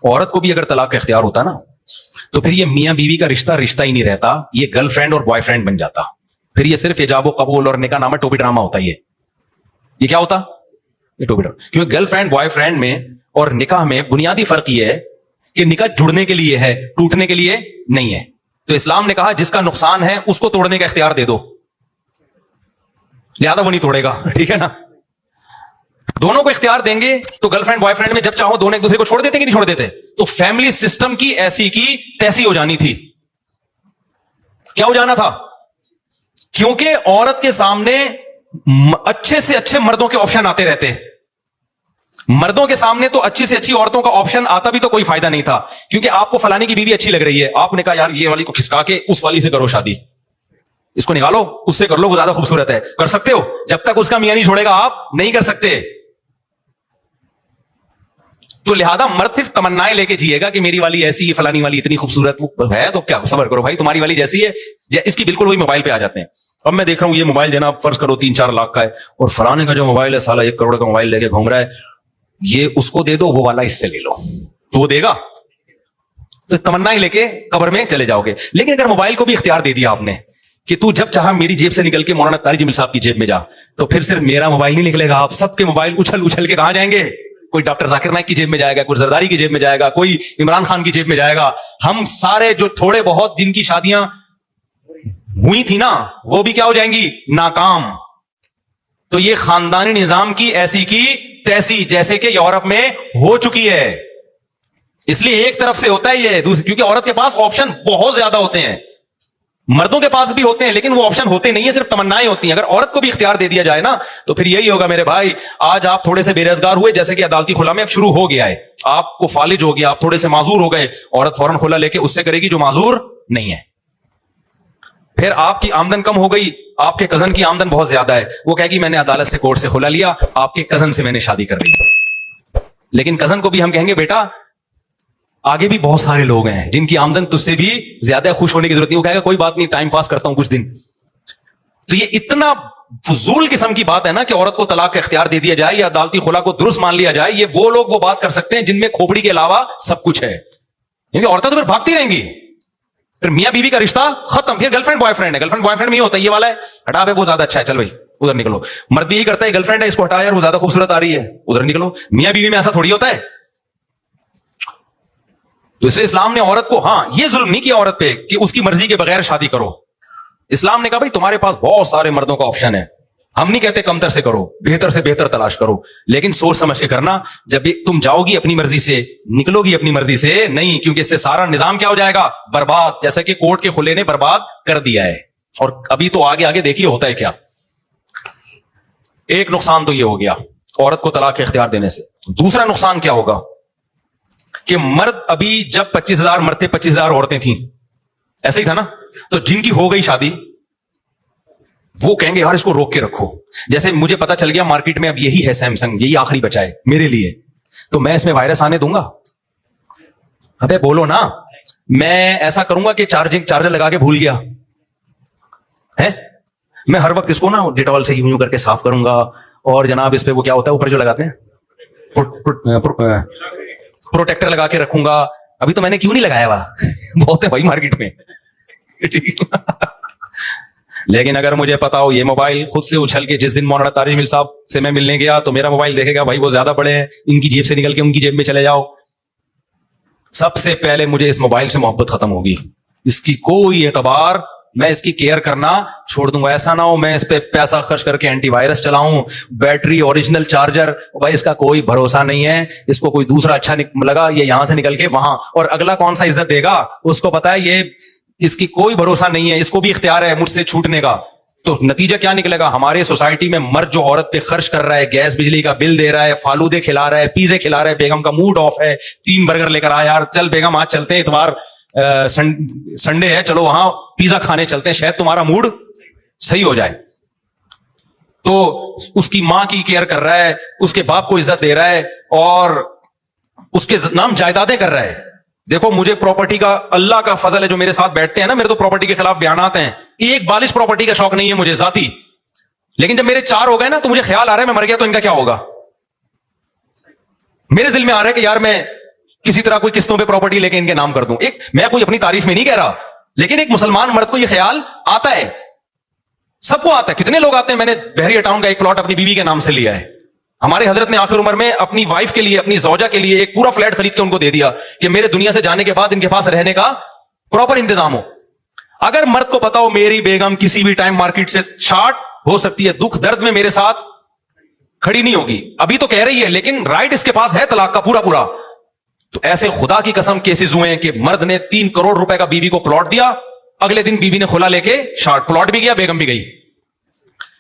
औरत को भी अगर तलाक का इख्तियार होता ना, तो फिर ये मियां बीवी का रिश्ता रिश्ता ही नहीं रहता, ये गर्लफ्रेंड और बॉयफ्रेंड बन जाता। फिर ये सिर्फ हिजाब कबूल और निकाह नामा टोपी ड्रामा होता। ये क्या होता? ये टोपी ड्रामा। क्योंकि गर्लफ्रेंड बॉयफ्रेंड में और निकाह में बुनियादी फर्क ये है कि निकाह जुड़ने के लिए है, टूटने के लिए नहीं है। तो इस्लाम ने कहा जिसका नुकसान है उसको तोड़ने का इख्तियार दे दो, लिहाजा वो नहीं तोड़ेगा, ठीक है ना। दोनों को इख्तियार देंगे तो गर्लफ्रेंड बॉयफ्रेंड में जब चाहो दोनों एक दूसरे को छोड़ देते कि नहीं छोड़ देते? तो फैमिली सिस्टम की ऐसी की तैसी हो जानी थी। क्या हो जाना था? क्योंकि औरत के सामने अच्छे से अच्छे मर्दों के ऑप्शन आते रहते। मर्दों के सामने तो अच्छी से अच्छी औरतों का ऑप्शन आता भी तो कोई फायदा नहीं था, क्योंकि आपको फलाने की बीवी अच्छी लग रही है, आपने कहा यार ये वाली को खिसका के उस वाली से करो शादी, इसको निकालो उससे कर लो, वो ज्यादा खूबसूरत है। कर सकते हो, जब तक उसका मियां नहीं छोड़ेगा आप नहीं कर सकते। तो लिहाजा मर्द सिर्फ तमन्नाएं लेके जिएगा कि मेरी वाली ऐसी, फलानी वाली इतनी खूबसूरत है, तो क्या सबर करो भाई, तुम्हारी वाली जैसी है या इसकी बिल्कुल वही मोबाइल पे आ जाते हैं। अब मैं देख रहा हूं ये मोबाइल जनाब फर्ज करो 3-4 लाख का है, और फलाने का जो मोबाइल है साला 1 करोड़ का मोबाइल लेके घूम रहा है, ये उसको दे दो, वो वाला इससे ले लो, तो वो देगा। तो तमन्नाएं लेके कब्र में चले जाओगे। लेकिन अगर मोबाइल को भी इख्तियार दे दिया आपने कि तू जब चाह मेरी जेब से निकल के मौलाना तारिक जमील साहब की जेब में जा, तो फिर सिर्फ मेरा मोबाइल नहीं निकलेगा, आप सबके मोबाइल उछल उछल के कहां जाएंगे? कोई डॉक्टर जाकिर नाइक की जेब में जाएगा, कोई जरदारी की जेब में जाएगा, कोई इमरान खान की जेब में जाएगा। हम सारे जो थोड़े बहुत जिनकी शादियां हुई थी ना, वो भी क्या हो जाएंगी? नाकाम। तो ये खानदानी निजाम की ऐसी की तैसी जैसे कि यूरोप में हो चुकी है। इसलिए एक तरफ से होता है ये, दूसरी, क्योंकि औरत के पास ऑप्शन बहुत ज्यादा होते हैं, मर्दों के पास भी होते हैं, लेकिन वो ऑप्शन होते नहीं है, सिर्फ तमन्नाएं होती हैं। अगर औरत को भी इख्तियार दे दिया जाए ना, तो फिर यही होगा मेरे भाई। आज आप थोड़े से बेरोजगार हुए, जैसे कि अदालती खुला में अब शुरू हो गया है, आपको फालिज हो गया, आप थोड़े से माजूर हो गए, औरत फौरन खुला लेके उससे करेगी जो माजूर नहीं है। फिर आपकी आमदन कम हो गई, आपके कजन की आमदन बहुत ज्यादा है, वो कहेगी मैंने अदालत से कोर्ट से खुला लिया, आपके कजन से मैंने शादी कर ली। लेकिन कजन को भी हम कहेंगे बेटा आगे भी बहुत सारे लोग हैं जिनकी आमदन तुझसे भी ज्यादा, खुश होने की जरूरत नहीं। वो कहेगा कोई बात नहीं, टाइम पास करता हूं कुछ दिन। तो ये इतना फजूल किस्म की बात है ना कि औरत को तलाक का इख्तियार दे दिया जाए या अदालती खुला को दुरुस्त मान लिया जाए। ये वो लोग वो बात कर सकते हैं जिनमें खोपड़ी के अलावा सब कुछ है, क्योंकि औरतें तो फिर भागती रहेंगी। फिर मियां बीवी का रिश्ता खत्म, फिर गर्लफ्रेंड बॉयफ्रेंड है। गर्लफ्रेंड बॉयफ्रेंड में होता है ये वाला है, हटा बे वो ज्यादा अच्छा है, चल भाई उधर निकलो। मर्द भी यही करता है, गर्लफ्रेंड है इसको हटा यार वो ज्यादा खूबसूरत आ रही है, उधर निकलो। मियां बीवी में ऐसा थोड़ी होता है। तो इसलिए इस्लाम ने औरत को, हाँ, ये जुल्म नहीं किया औरत पे कि उसकी मर्जी के बगैर शादी करो। इस्लाम ने कहा भाई तुम्हारे पास बहुत सारे मर्दों का ऑप्शन है, हम नहीं कहते कमतर से करो, बेहतर से बेहतर तलाश करो, लेकिन सोच समझ के करना। जब तुम जाओगी अपनी मर्जी से, निकलोगी अपनी मर्जी से नहीं, क्योंकि इससे सारा निजाम क्या हो जाएगा? बर्बाद, जैसा कि कोर्ट के खुले ने बर्बाद कर दिया है। और अभी तो आगे आगे देखिए होता है क्या। एक नुकसान तो ये हो गया औरत को तलाक इख्तियार देने से। दूसरा नुकसान क्या होगा कि मर्द अभी जब 25,000 मरते 25,000 औरतें थीं, ऐसा ही था ना, तो जिनकी हो गई शादी वो कहेंगे यार इसको रोक के रखो। जैसे मुझे पता चल गया मार्केट में अब यही है सैमसंग, यही आखिरी बचा है मेरे लिए, तो मैं इसमें वायरस आने दूंगा? अबे बोलो ना, मैं ऐसा करूंगा कि चार्जर लगा के भूल गया है, मैं हर वक्त इसको ना डिटॉल से यूं करके साफ करूंगा, और जनाब इस पे वो क्या होता है ऊपर जो लगाते हैं प्रोटेक्टर लगा के रखूंगा। अभी तो मैंने क्यों नहीं लगाया हुआ बहुत है भाई मार्केट में लेकिन अगर मुझे पता हो ये मोबाइल खुद से उछल के जिस दिन मौलाना तारिक जमील साहब से मैं मिलने गया तो मेरा मोबाइल देखेगा भाई वो ज्यादा बड़े हैं, इनकी जेब से निकल के उनकी जेब में चले जाओ, सबसे पहले मुझे इस मोबाइल से मोहब्बत खत्म होगी, इसकी कोई एतबार, मैं इसकी केयर करना छोड़ दूंगा। ऐसा ना हो मैं इस पे पैसा खर्च करके एंटीवायरस चलाऊं, बैटरी ओरिजिनल चार्जर, भाई इसका कोई भरोसा नहीं है, इसको कोई दूसरा अच्छा लगा ये यहां से निकल के वहां, और अगला कौन सा इज्जत देगा, उसको पता है ये इसकी कोई भरोसा नहीं है, इसको भी इख्तियार है मुझसे छूटने का। तो नतीजा क्या निकलेगा? हमारे सोसाइटी में मर्द जो औरत पे खर्च कर रहा है, गैस बिजली का बिल दे रहा है, फालूदे खिला रहा है, पिज़्ज़े खिला रहा है, बेगम का मूड ऑफ है, 3 बर्गर लेकर आ यार, चल बेगम आज चलते हैं, इतवार संडे है, चलो वहां पिज्जा खाने चलते हैं, शायद तुम्हारा मूड सही हो जाए। तो उसकी मां की केयर कर रहा है, उसके बाप को इज्जत दे रहा है, और उसके नाम जायदादें कर रहा है। देखो मुझे प्रॉपर्टी का अल्लाह का फजल है, जो मेरे साथ बैठते हैं ना, मेरे तो प्रॉपर्टी के खिलाफ बयान आते हैं, एक बालिश प्रॉपर्टी का शौक नहीं है मुझे जाती, लेकिन जब मेरे 4 हो गए ना तो मुझे ख्याल आ रहा है मैं मर गया तो इनका क्या होगा। मेरे दिल में आ रहा है कि यार मैं किसी तरह कोई किस्तों पे प्रॉपर्टी लेके इनके नाम कर दूं। एक मैं कोई अपनी तारीफ में नहीं कह रहा, लेकिन एक मुसलमान मर्द को यह ख्याल आता है, सबको आता है। कितने लोग आते हैं, मैंने बहरिया टाउन का एक प्लॉट अपनी बीवी के नाम से लिया है। हमारे हजरत ने आखिर उम्र में अपनी वाइफ के लिए, अपनी जौजा के लिए एक पूरा फ्लैट खरीद के उनको दे दिया कि मेरे दुनिया से जाने के बाद इनके पास रहने का प्रॉपर इंतजाम हो। अगर मर्द को पता हो मेरी बेगम किसी भी टाइम मार्केट से शार्ट हो सकती है, दुख दर्द में मेरे साथ खड़ी नहीं होगी, अभी तो कह रही है लेकिन राइट इसके पास है तलाक का पूरा पूरा, तो ऐसे खुदा की कसम केसेस हुए हैं कि मर्द ने 3 करोड़ रुपए का बीवी को प्लॉट दिया, अगले दिन बीवी ने खुला लेके शार्ट, प्लॉट भी गया, बेगम भी गई।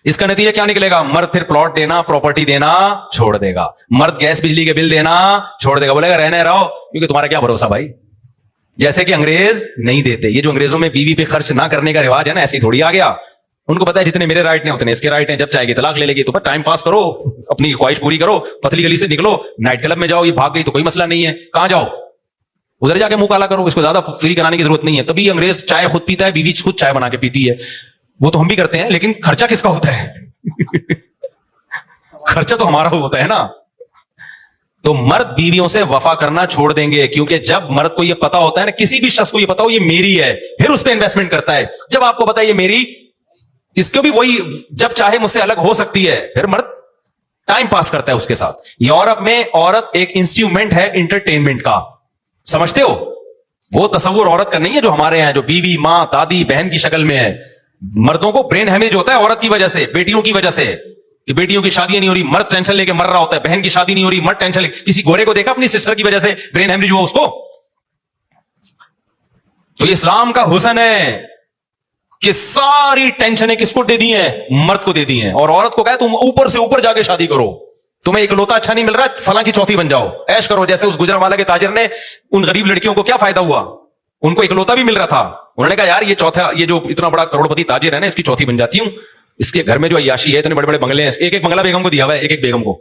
इसका नतीजा क्या निकलेगा? मर्द फिर प्लॉट देना, प्रॉपर्टी देना छोड़ देगा, मर्द गैस बिजली के बिल देना छोड़ देगा, बोलेगा रहने रहो, क्योंकि तुम्हारा क्या भरोसा भाई। जैसे कि अंग्रेज नहीं देते, ये जो अंग्रेजों में बीवी पे खर्च ना करने का रिवाज है ना, ऐसे ही थोड़ी आ गया। उनको पता है जितने मेरे राइट नहीं उतने इसके राइट हैं, जब चाहेगी तलाक ले लेगी, तो टाइम पास करो, अपनी ख्वाहिश पूरी करो, पतली गली से निकलो, नाइट क्लब में जाओ, ये भाग गई तो कोई मसला नहीं है, कहां जाओ, उधर जाके मुंह काला करो, इसको ज्यादा फ्री कराने की जरूरत नहीं है। तभी अंग्रेज चाय खुद पीता है, बीवी खुद चाय बना के पीती है, वो तो हम भी करते हैं, लेकिन खर्चा किसका होता है? खर्चा तो हमारा होता है ना। तो मर्द बीवियों से वफा करना छोड़ देंगे, क्योंकि जब मर्द को यह पता होता है ना, किसी भी शख्स को यह पता हो ये मेरी है, फिर उस पर इन्वेस्टमेंट करता है। जब आपको पता है ये मेरी, इसको भी वही जब चाहे मुझसे अलग हो सकती है, फिर मर्द टाइम पास करता है उसके साथ। यूरोप में औरत एक इंस्ट्रूमेंट है इंटरटेनमेंट का, समझते हो? वो तस्वुर औरत का नहीं है जो हमारे यहाँ, जो बीवी, मां, दादी, बहन की शक्ल में है। मर्दों को ब्रेन हैमेज होता है औरत की वजह से, बेटियों की वजह से, कि बेटियों की शादी नहीं हो रही, मर्द टेंशन लेके मर रहा होता है, बहन की शादी नहीं हो रही, मर्द टेंशन लेके। किसी गोरे को देखा अपनी सिस्टर की वजह से ब्रेन हैमेज हुआ उसको? तो इस्लाम का हुस्न है कि सारी टेंशनें किसको दे दी हैं? मर्द को दे दी हैं। और औरत को कहे तुम ऊपर से ऊपर जाके शादी करो, तुम्हें इकलौता अच्छा नहीं मिल रहा, फलां की चौथी बन जाओ, ऐश करो। जैसे उस गुजरांवाला के ताजिर ने, उन गरीब लड़कियों को क्या फायदा हुआ? उनको इकलौता भी मिल रहा था, उन्होंने कहा यार ये चौथा, ये जो इतना बड़ा करोड़पति ताजिर है ना, इसकी चौथी बन जाती हूं, इसके घर में जो अय्याशी है, इतने बड़े बड़े बंगले हैं, एक एक बंगला बेगम को दिया हुआ है, एक एक बेगम को।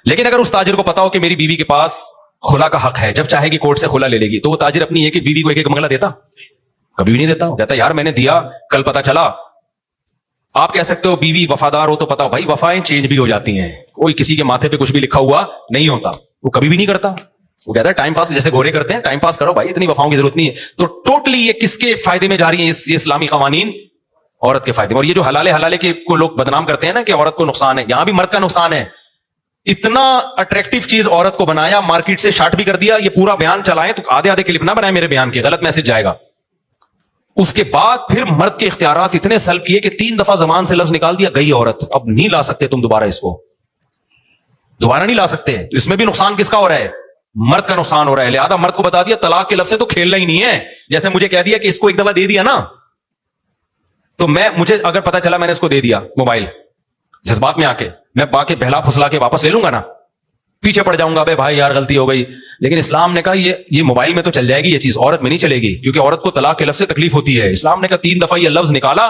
लेकिन अगर उस ताजिर को पता हो कि मेरी बीवी के पास खुला का हक है, जब चाहेगी कोर्ट से खुला ले लेगी, तो वो ताजिर अपनी एक एक बीवी को एक एक बंगला देता? कभी भी नहीं देता। कहता यार मैंने दिया, कल पता चला। आप कह सकते हो बीवी वफादार हो तो पता हो, भाई वफाएं चेंज भी हो जाती हैं, कोई किसी के माथे पे कुछ भी लिखा हुआ नहीं होता। वो कभी भी नहीं करता, वो कहता है टाइम पास, जैसे गोरे करते हैं, टाइम पास करो भाई, इतनी वफाओं की जरूरत नहीं है। तो टोटली ये किसके फायदे में जा रही है? ये इस्लामी कवानीन औरत के फायदे में। और ये जो हलाले हलाले के को लोग बदनाम करते हैं ना कि औरत को नुकसान है, यहां भी मर्द का नुकसान है। इतना अट्रैक्टिव चीज औरत को बनाया, मार्केट से शार्ट भी कर दिया, ये पूरा बयान चलाए तो आधे आधे क्लिप ना बनाए मेरे बयान के, गलत मैसेज जाएगा। उसके बाद फिर मर्द के इख्तियारात इतने सल्ब किए कि 3 दफा जबान से लफ्ज निकाल दिया, गई औरत, अब नहीं ला सकते तुम दोबारा, इसको दोबारा नहीं ला सकते। तो इसमें भी नुकसान किसका हो रहा है? मर्द का नुकसान हो रहा है। लिहाजा मर्द को बता दिया तलाक के लफ्ज से तो खेलना ही नहीं है। जैसे मुझे कह दिया कि इसको एक दफा दे दिया ना, तो मुझे अगर पता चला मैंने इसको दे दिया मोबाइल, जज्बात में आके मैं बाकी बहला फुसला के वापस ले लूंगा ना, पीछे पड़ जाऊंगा, बे भाई यार गलती हो गई। लेकिन इस्लाम ने कहा ये मोबाइल में तो चल जाएगी ये चीज, औरत में नहीं चलेगी, क्योंकि औरत को तलाक के लफ्ज से तकलीफ होती है। इस्लाम ने कहा 3 दफा ये लफ्ज निकाला,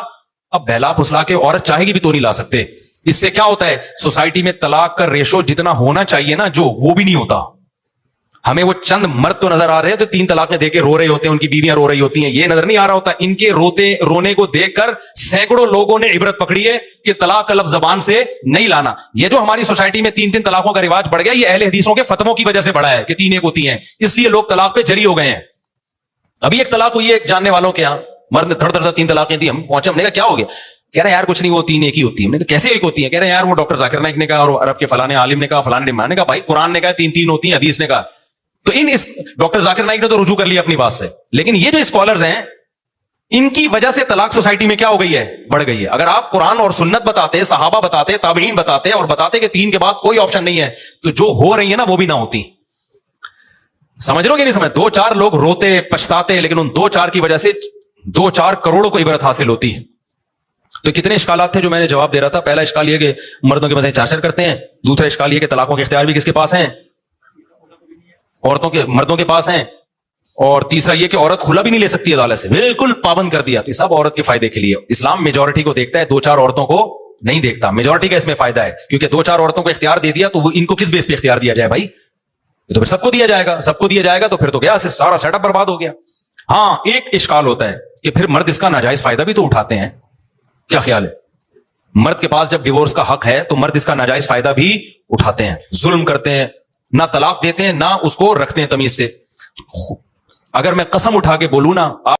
अब बहला फुसला के औरत चाहेगी भी तो नहीं ला सकते। इससे क्या होता है? सोसाइटी में तलाक का रेशो जितना होना चाहिए ना, जो वो भी नहीं होता। हमें वो चंद मर्द तो नजर आ रहे हैं तो 3 तलाकें देके रो रहे होते हैं, उनकी बीवियां रो रही होती हैं, ये नजर नहीं आ रहा होता। इनके रोने को देखकर सैकड़ों लोगों ने इबरत पकड़ी है कि तलाक का लफ्ज जबान से नहीं लाना। ये जो हमारी सोसाइटी में 3-3 तलाकों का रिवाज बढ़ गया, ये अहले हदीसों के फतवों की वजह से बढ़ा है कि 3 एक होती हैं, इसलिए लोग तलाक पे जरी हो गए हैं। अभी एक तलाक हुई है एक जानने वालों के यहां, मर्द ने धड़ 3 तलाकें दी। हम पहुंचे, हमने कहा क्या हो गया? कह रहे यार कुछ नहीं, वो 3 एक ही होती है। हमने कहा कैसे एक होती है? कह रहे यार वो डॉक्टर जाकिर नाइक ने कहा, और अरब के फलाने आलिम ने कहा, फलाने ने। मैंने कहा भाई कुरान ने कहा 3 होती है, हदीस ने कहा। तो इस डॉक्टर जाकिर नाइक ने तो रुजू कर लिया अपनी बात से, लेकिन ये जो स्कॉलर्स हैं, इनकी वजह से तलाक सोसाइटी में क्या हो गई है? बढ़ गई है। अगर आप कुरान और सुन्नत बताते, सहाबा बताते, ताबईन बताते और बताते कि 3 के बाद कोई ऑप्शन नहीं है, तो जो हो रही है ना वो भी ना होती। समझ लो कि नहीं समझ? 2-4 लोग रोते पछताते, लेकिन उन 2-4 की वजह से 2-4 करोड़ों को इबरत हासिल होती। तो कितने इश्कालात थे जो मैंने जवाब दे रहा था। पहला इश्काल यह कि मर्दों के मजे चार करते हैं। दूसरा इश्काल यह कि तलाकों के इख्तियार भी किसके पास हैं? मर्दों के पास हैं। और तीसरा यह कि औरत खुला भी नहीं ले सकती अदालत से, बिल्कुल पाबंद कर दिया। तो सब औरत के फायदे के लिए। इस्लाम मेजॉरिटी को देखता है, 2-4 औरतों को नहीं देखता। मेजॉरिटी का इसमें फायदा है, क्योंकि 2-4 औरतों को इख्तियार दे दिया तो वो इनको किस बेस पे इख्तियार दिया जाए भाई? तो फिर सबको दिया जाएगा। सबको दिया जाएगा तो फिर तो गया, सारा सेटअप बर्बाद हो गया। हाँ, एक इश्काल होता है कि फिर मर्द इसका नाजायज फायदा भी तो उठाते हैं। क्या ख्याल है? मर्द के पास जब डिवोर्स का हक है तो मर्द इसका नाजायज फायदा भी उठाते हैं, जुल्म करते हैं, نہ طلاق دیتے ہیں نہ اس کو رکھتے ہیں تمیز سے. اگر میں قسم اٹھا کے بولوں نا